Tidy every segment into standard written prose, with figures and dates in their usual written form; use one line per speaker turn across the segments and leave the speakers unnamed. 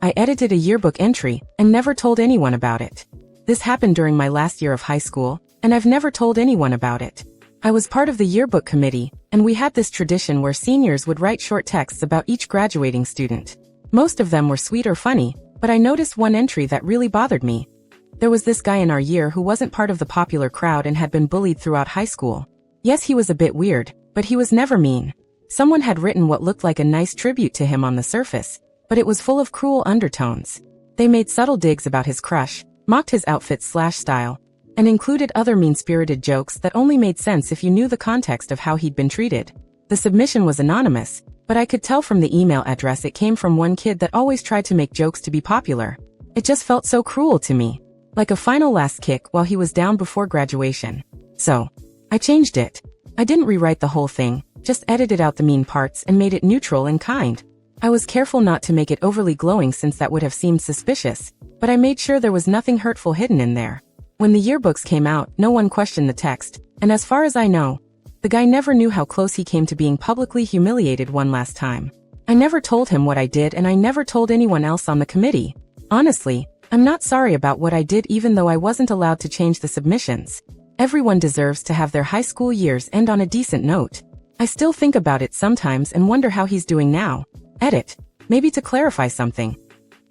I edited a yearbook entry and never told anyone about it. This happened during my last year of high school, and I've never told anyone about it. I was part of the yearbook committee, and we had this tradition where seniors would write short texts about each graduating student. Most of them were sweet or funny, but I noticed one entry that really bothered me. There was this guy in our year who wasn't part of the popular crowd and had been bullied throughout high school. Yes, he was a bit weird, but he was never mean. Someone had written what looked like a nice tribute to him on the surface, but it was full of cruel undertones. They made subtle digs about his crush, mocked his outfit/style, and included other mean-spirited jokes that only made sense if you knew the context of how he'd been treated. The submission was anonymous, but I could tell from the email address it came from one kid that always tried to make jokes to be popular. It just felt so cruel to me, like a final last kick while he was down before graduation. So, I changed it. I didn't rewrite the whole thing, just edited out the mean parts and made it neutral and kind. I was careful not to make it overly glowing since that would have seemed suspicious, but I made sure there was nothing hurtful hidden in there. When the yearbooks came out, no one questioned the text, and as far as I know, the guy never knew how close he came to being publicly humiliated one last time. I never told him what I did, and I never told anyone else on the committee. Honestly, I'm not sorry about what I did, even though I wasn't allowed to change the submissions. Everyone deserves to have their high school years end on a decent note. I still think about it sometimes and wonder how he's doing now. Edit. Maybe to clarify something.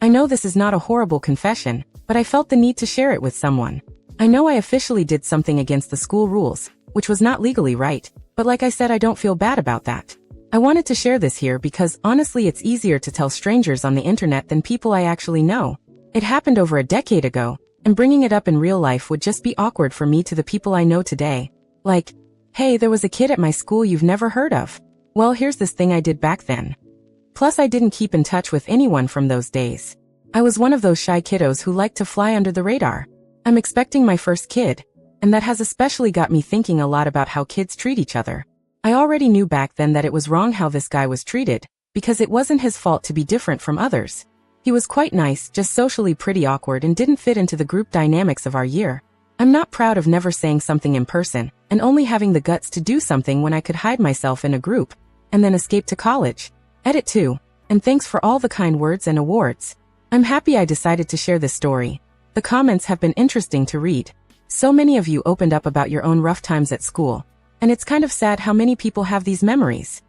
I know this is not a horrible confession, but I felt the need to share it with someone. I know I officially did something against the school rules, which was not legally right, but like I said, I don't feel bad about that. I wanted to share this here because honestly it's easier to tell strangers on the internet than people I actually know. It happened over a decade ago, and bringing it up in real life would just be awkward for me to the people I know today. Like, hey, there was a kid at my school you've never heard of. Well, here's this thing I did back then. Plus, I didn't keep in touch with anyone from those days. I was one of those shy kiddos who liked to fly under the radar. I'm expecting my first kid, and that has especially got me thinking a lot about how kids treat each other. I already knew back then that it was wrong how this guy was treated, because it wasn't his fault to be different from others. He was quite nice, just socially pretty awkward and didn't fit into the group dynamics of our year. I'm not proud of never saying something in person, and only having the guts to do something when I could hide myself in a group, and then escape to college. Edit 2. And thanks for all the kind words and awards. I'm happy I decided to share this story. The comments have been interesting to read. So many of you opened up about your own rough times at school, and it's kind of sad how many people have these memories.